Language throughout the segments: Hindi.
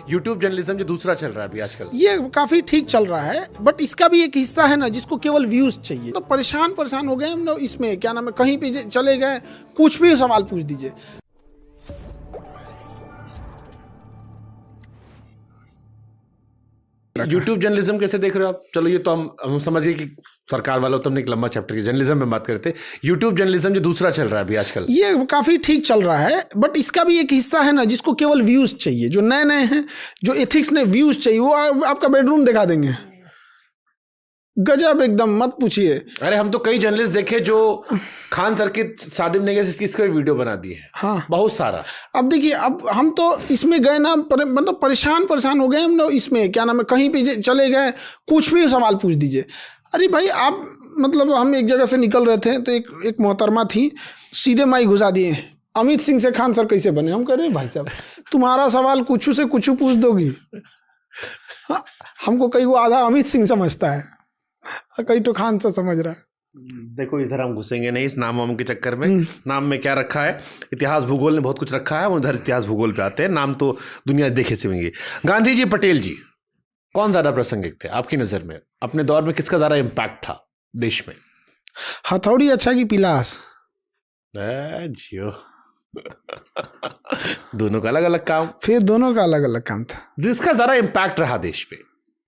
यूट्यूब जर्नलिज्म जो दूसरा चल रहा है अभी आजकल, ये काफी ठीक चल रहा है, बट इसका भी एक हिस्सा है ना जिसको केवल व्यूज चाहिए। तो परेशान हो गए हम लोग इसमें, क्या नाम है, कहीं पे चले गए कुछ भी सवाल पूछ दीजिए। यूट्यूब जर्नलिज्म कैसे देख रहे हो आप? चलो ये तो हम समझ गए कि सरकार वालों तो हमने एक लंबा चैप्टर की जर्नलिज्म में बात करते। यूट्यूब जर्नलिज्म जो दूसरा चल रहा है अभी आजकल, ये काफी ठीक चल रहा है, बट इसका भी एक हिस्सा है ना जिसको केवल व्यूज चाहिए। जो नए हैं, जो एथिक्स ने व्यूज चाहिए, वो आपका बेडरूम दिखा देंगे। गजब एकदम, मत पूछिए। अरे हम तो कई जर्नलिस्ट देखे जो खान सर की शादी में इसके वीडियो बना दिए हैं। हाँ, बहुत सारा। अब देखिए, अब हम तो इसमें गए ना, मतलब परेशान हो गए हम लोग इसमें, क्या नाम है, कहीं पे चले गए कुछ भी सवाल पूछ दीजिए। अरे भाई, आप मतलब हम एक जगह से निकल रहे थे तो एक मोहतरमा थी, सीधे माई घुसा दिए, अमित सिंह से खान सर कैसे बने। हम कह रहे भाई साहब, तुम्हारा सवाल कुछ से कुछ पूछ दोगी। हाँ, हमको कई वो आधा अमित सिंह समझता है, कई तो खान सर समझ रहा है। देखो इधर हम घुसेंगे नहीं इस नाम वाम के चक्कर में। नाम में क्या रखा है, इतिहास भूगोल ने बहुत कुछ रखा है, उधर इतिहास भूगोल पे आते हैं। नाम तो दुनिया देखे से होंगे। गांधी जी, पटेल जी, कौन ज्यादा प्रासंगिक थे आपकी नजर में? अपने दौर में किसका ज्यादा इम्पैक्ट था देश में? हथौड़ी अच्छा की पिलास? जियो दोनों का अलग अलग काम। फिर दोनों का अलग अलग काम था। जिसका ज्यादा इम्पैक्ट रहा देश पे,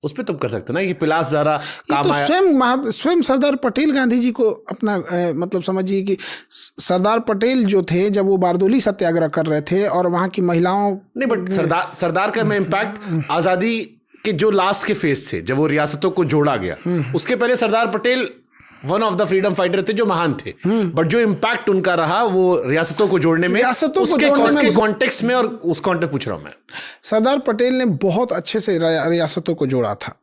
उस पर तुम कर सकते ना कि पिलास ज्यादा काम तो आया। स्वयं सरदार पटेल गांधी जी को अपना मतलब समझिए कि सरदार पटेल जो थे, जब वो बारदोली सत्याग्रह कर रहे थे और वहां की महिलाओं, नहीं, बट सरदार का में इम्पैक्ट आजादी के जो लास्ट के फेज थे, जब वो रियासतों को जोड़ा गया, उसके पहले Sardar Patel one of the freedom fighter थे जो महान थे। बट जो इम्पैक्ट उनका रहा वो रियासतों को जोड़ने में, उसके कॉन्टेक्स्ट में, और उस कॉन्टेक्स्ट पूछ रहा हूं मैं। सरदार पटेल ने बहुत अच्छे से रियासतों को जोड़ा था।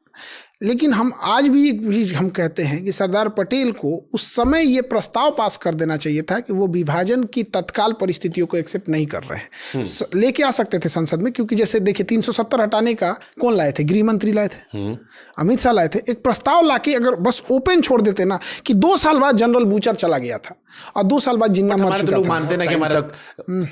लेकिन हम आज भी हम कहते हैं कि सरदार पटेल को उस समय ये प्रस्ताव पास कर देना चाहिए था कि वो विभाजन की तत्काल परिस्थितियों को एक्सेप्ट नहीं कर रहे हैं। लेके आ सकते थे संसद में, क्योंकि जैसे देखिए 370 हटाने का कौन लाए थे? गृह मंत्री लाए थे, अमित शाह लाए थे। एक प्रस्ताव लाके अगर बस ओपन छोड़ देते ना कि 2 साल बाद जनरल बूचर चला गया था और 2 साल बाद जिन्ना मर चुका था। मानते ना कि हमारे तक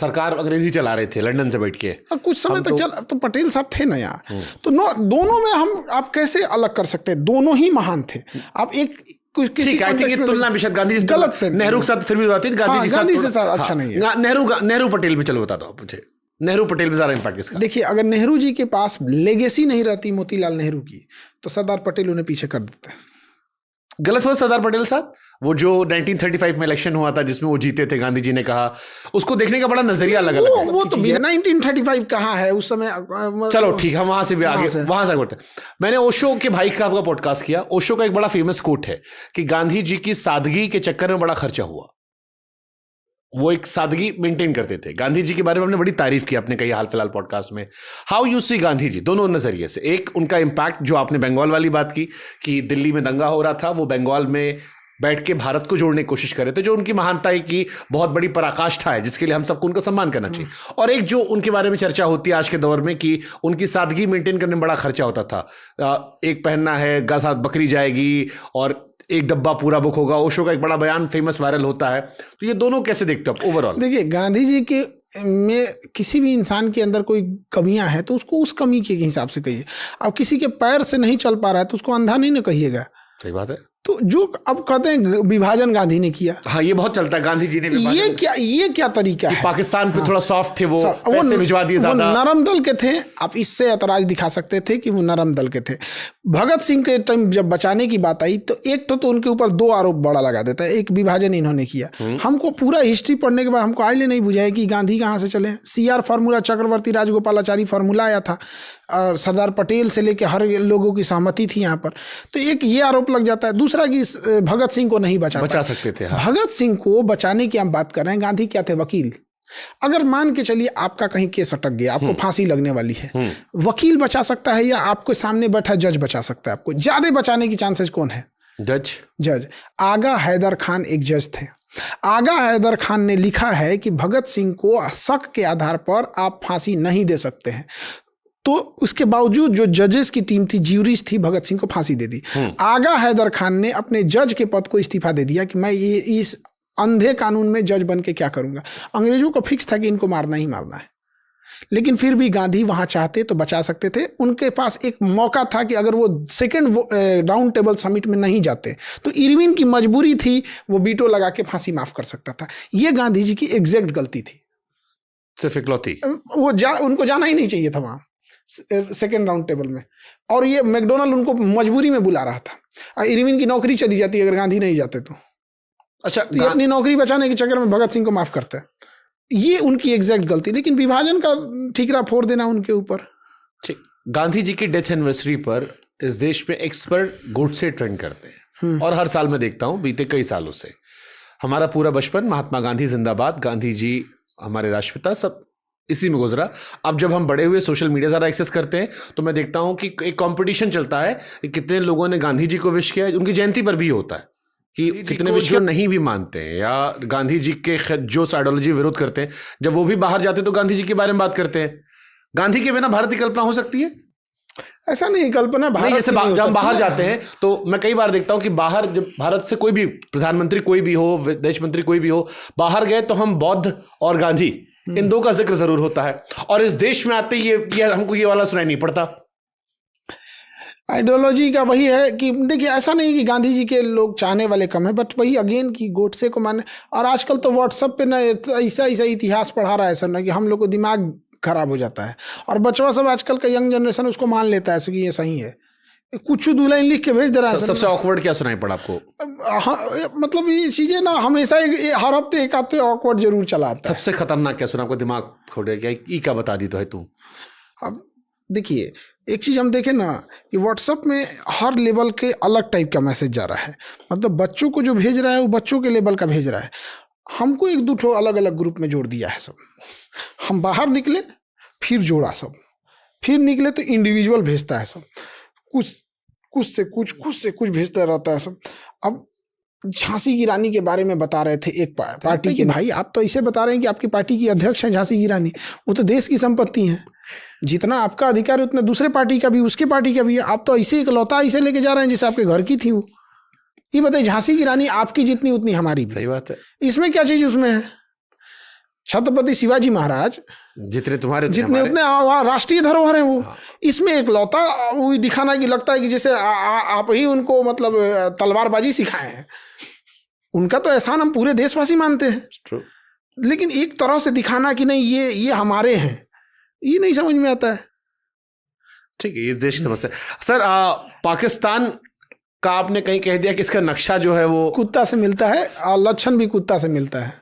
सरकार अंग्रेजी चला रहे थे लंदन से बैठ के, कुछ समय तक तो पटेल साहब थे ना यहाँ। तो दोनों में आप कैसे अलग कर सकते हैं? दोनों ही महान थे। आप एक किसी तुलना भी शायद गांधी गलत से, नेहरू के साथ फिर भी बात, गांधी से साथ अच्छा नहीं है। नेहरू पटेल में, चलो बता दो मुझे, नेहरू पटेल में ज्यादा इम्पैक्ट किसका? देखिए, अगर नेहरू जी के पास लेगेसी नहीं रहती मोतीलाल नेहरू की, तो सरदार पटेल उन्हें पीछे कर देते हैं। गलत हुआ सरदार पटेल साहब। वो जो 1935 में इलेक्शन हुआ था जिसमें वो जीते थे, गांधी जी ने कहा, उसको देखने का बड़ा नजरिया अलग अलग है। वो तो 1935 कहाँ है उस समय? चलो ठीक, हम वहां से भी आगे वहां से बढ़ते। मैंने ओशो के भाई साहब का पॉडकास्ट किया। ओशो का एक बड़ा फेमस कोट है कि गांधी जी की सादगी के चक्कर में बड़ा खर्चा हुआ। वो एक सादगी मेंटेन करते थे। गांधी जी के बारे में हमने बड़ी तारीफ की अपने कई हाल फिलहाल पॉडकास्ट में। How you see Gandhi ji, दोनों नजरिए से। एक उनका इम्पैक्ट, जो आपने बंगाल वाली बात की कि दिल्ली में दंगा हो रहा था, वो बंगाल में बैठ के भारत को जोड़ने की कोशिश कर रहे थे, जो उनकी महानता की बहुत बड़ी पराकाष्ठा है, जिसके लिए हम सबको उनका सम्मान करना चाहिए। और एक जो उनके बारे में चर्चा होती है आज के दौर में कि उनकी सादगी मेंटेन करने में बड़ा खर्चा होता था। एक पहनना है, साथ बकरी जाएगी और एक डब्बा पूरा बुक होगा। ओशो का एक बड़ा बयान फेमस वायरल होता है। तो ये दोनों कैसे देखते हो ओवरऑल? देखिए, गांधी जी के में किसी भी इंसान के अंदर कोई कमियां है तो उसको उस कमी के हिसाब से कहिए। अब किसी के पैर से नहीं चल पा रहा है तो उसको अंधा नहीं ना कहिएगा। सही बात है। तो जो अब कहते हैं विभाजन गांधी ने किया, हाँ ये बहुत चलता है, गांधी जी ने ये क्या तरीका है? पाकिस्तान पे थोड़ा सॉफ्ट थे, वो पैसे भिजवा दिए ज्यादा। वो नरम दल के थे। आप इससे ऐतराज दिखा सकते थे कि वो नरम दल के थे। भगत सिंह के टाइम जब बचाने की बात आई तो एक तो उनके ऊपर 2 आरोप बड़ा लगा देता है। एक, विभाजन इन्होंने किया। हमको पूरा हिस्ट्री पढ़ने के बाद हमको आज नहीं बुझाया कि गांधी कहाँ से चले। CR फार्मूला, चक्रवर्ती राजगोपालाचारी फार्मूला आया था और सरदार पटेल से लेकर हर लोगों की सहमति थी यहाँ पर। तो एक ये आरोप लग जाता है। दूसरा कि भगत सिंह को नहीं बचा सकते थे। हाँ। भगत सिंह को बचाने की हम बात कर रहे हैं। गांधी क्या थे? वकील। अगर मान के चलिए आपका कहीं केस अटक गया, आपको फांसी लगने वाली है, वकील बचा सकता है या आपके सामने बैठा जज बचा सकता है? आपको ज्यादा बचाने की चांसेस कौन है? जज। आगा हैदर खान एक जज थे। आगा हैदर खान ने लिखा है कि भगत सिंह को शक के आधार पर आप फांसी नहीं दे सकते हैं। तो उसके बावजूद जो जजेस की टीम थी, ज्यूरीज थी, भगत सिंह को फांसी दे दी। आगा हैदर खान ने अपने जज के पद को इस्तीफा दे दिया कि मैं ये इस अंधे कानून में जज बन के क्या करूंगा। अंग्रेजों का फिक्स था कि इनको मारना ही मारना है। लेकिन फिर भी गांधी वहां चाहते तो बचा सकते थे। उनके पास एक मौका था कि अगर वो सेकेंड राउंड टेबल समिट में नहीं जाते तो इरविन की मजबूरी थी, वो वीटो लगा के फांसी माफ कर सकता था। ये गांधी जी की एग्जैक्ट गलती थी, सिर्फ इकलौती। वो उनको जाना ही नहीं चाहिए था वहां सेकेंड राउंड टेबल में, और ये मैकडोनल्ड उनको मजबूरी में बुला रहा था। इरविन की नौकरी चली जाती अगर गांधी नहीं जाते तो। अच्छा, तो ये अपनी नौकरी बचाने के चक्कर में भगत सिंह को माफ करता है, ये उनकी एग्जैक्ट गलती। लेकिन विभाजन का ठीकरा फोड़ देना उनके ऊपर। ठीक, गांधी जी की डेथ एनिवर्सरी पर इस देश में एक्सपर्ट गोडसे ट्रेंड करते हैं, और हर साल मैं देखता हूं बीते कई सालों से। हमारा पूरा बचपन महात्मा गांधी जिंदाबाद, गांधी जी हमारे राष्ट्रपिता, सब इसी में गुजरा। अब जब हम बड़े हुए सोशल मीडिया ज़्यादा एक्सेस करते हैं तो मैं देखता हूं कि एक कंपटीशन चलता है कि कितने लोगों ने गांधी जी को विश किया। उनकी जयंती पर भी होता है कि कितने विश जो नहीं भी मानते हैं या गांधी जी के जो आइडियोलॉजी विरोध करते हैं, जब वो भी बाहर जाते हैं तो गांधी जी के बारे में बात करते हैं। गांधी के बिना भारत की कल्पना हो सकती है? ऐसा नहीं, कल्पना भारत जैसे जब हम बाहर जाते हैं तो मैं कई बार देखता हूं कि बाहर जब भारत से कोई भी प्रधानमंत्री कोई भी हो, विदेश मंत्री कोई भी हो, बाहर गए तो हम बौद्ध और गांधी इन दो का जिक्र जरूर होता है, और इस देश में आते ये हमको ये वाला सुनाई नहीं पड़ता। आइडियोलॉजी का वही है कि देखिए, ऐसा नहीं कि गांधी जी के लोग चाहने वाले कम है, बट वही अगेन कि गोडसे को माने। और आजकल तो व्हाट्सएप पे ना ऐसा इतिहास पढ़ा रहा है सर ना कि हम लोग को दिमाग खराब हो जाता है, और बच्चों सब आजकल का यंग जनरेशन उसको मान लेता है कि ये सही है, कुछ दो लाइन लिख के भेज दे रहा है। सबसे ऑकवर्ड क्या सुनाई पड़ा आपको? हाँ, मतलब ये चीजें ना हमेशा हर हफ्ते एक हफ्ते ऑकवर्ड जरूर चला आता है। सबसे खतरनाक क्या सुना आपको? दिमाग खोले क्या ई का बता दी तो है तू। अब देखिए, एक चीज़ हम देखें ना कि व्हाट्सएप में हर लेवल के अलग टाइप का मैसेज जा रहा है। मतलब बच्चों को जो भेज रहा है वो बच्चों के लेवल का भेज रहा है। हमको एक दो ठो अलग अलग ग्रुप में जोड़ दिया है सब। हम बाहर निकले फिर जोड़ा सब, फिर निकले तो इंडिविजुअल भेजता है सब, कुछ से कुछ भेजता रहता है सब। अब झांसी की रानी के बारे में बता रहे थे एक पार्टी के भाई, आप तो ऐसे बता रहे हैं कि आपकी पार्टी की अध्यक्ष है झांसी की रानी, वो तो देश की संपत्ति है, जितना आपका अधिकार है उतना दूसरे पार्टी का भी, उसके पार्टी का भी है। आप तो ऐसे इकलौता ऐसे लेके जा रहे हैं जैसे आपके घर की थी वो। ये बताइए, झांसी की रानी आपकी जितनी उतनी हमारी भी। सही बात है, इसमें क्या चीज उसमें है? छत्रपति शिवाजी महाराज जितने तुम्हारे जितने उतने वहाँ राष्ट्रीय धरोहर है वो। हाँ। इसमें एक लौता वो दिखाना कि लगता है कि जैसे आप ही उनको मतलब तलवारबाजी सिखाए हैं। उनका तो एहसान हम पूरे देशवासी मानते हैं। True. लेकिन एक तरह से दिखाना कि नहीं ये हमारे हैं, ये नहीं समझ में आता है। ठीक है, ये देश की समस्या। सर, पाकिस्तान का आपने कहीं कह दिया कि इसका नक्शा जो है वो कुत्ता से मिलता है और लक्षण भी कुत्ता से मिलता है।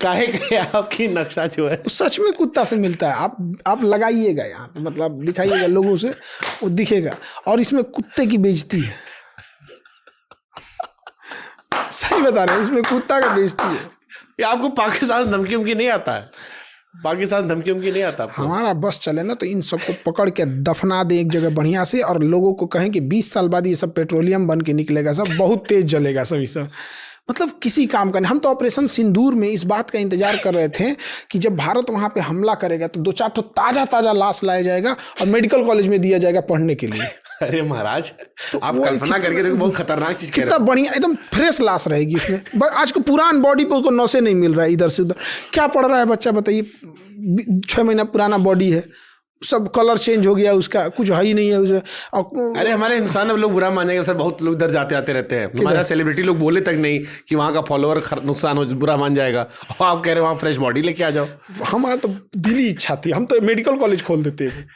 काहे आपकी नक्शा जो है सच में कुत्ता से मिलता है। आप लगाइएगा यहाँ तो मतलब दिखाइएगा लोगों से, वो दिखेगा। और इसमें कुत्ते की बेइज्जती है। सही बता रहे हैं, इसमें कुत्ता का बेइज्जती है। ये आपको पाकिस्तान धमकी उमकी नहीं आता है? पाकिस्तान धमकी उमकी नहीं आता आपको? हमारा बस चले ना तो इन सबको पकड़ के दफना दे एक जगह बढ़िया से, और लोगों को कहें कि 20 साल बाद ये सब पेट्रोलियम बन के निकलेगा, सब बहुत तेज जलेगा सब। सब मतलब किसी काम का नहीं। हम तो ऑपरेशन सिंदूर में इस बात का इंतजार कर रहे थे कि जब भारत वहां पे हमला करेगा तो 2-4 ठो ताजा लाश लाया जाएगा और मेडिकल कॉलेज में दिया जाएगा पढ़ने के लिए। अरे महाराज, तो आप कल्पना करके देखो, बहुत खतरनाक चीज कह रहे हैं। कितना बढ़िया एकदम फ्रेश लाश रहेगी उसमें। आज को पुरान बॉडी पर को नौसे नहीं मिल रहा है इधर से उधर। क्या पढ़ रहा है बच्चा बताइए? 6 महीना पुराना बॉडी है, सब कलर चेंज हो गया उसका, कुछ है ही नहीं है उसमें। अरे हमारे हिंदुस्तान में लोग बुरा मानेंगे सर, बहुत लोग इधर जाते आते रहते हैं। हमारा सेलिब्रिटी लोग बोले तक नहीं कि वहाँ का फॉलोअर नुकसान हो, बुरा मान जाएगा। और आप कह रहे हो वहाँ फ्रेश बॉडी लेके आ जाओ। हमारा तो दिली इच्छा थी, हम तो मेडिकल कॉलेज खोल देते हैं।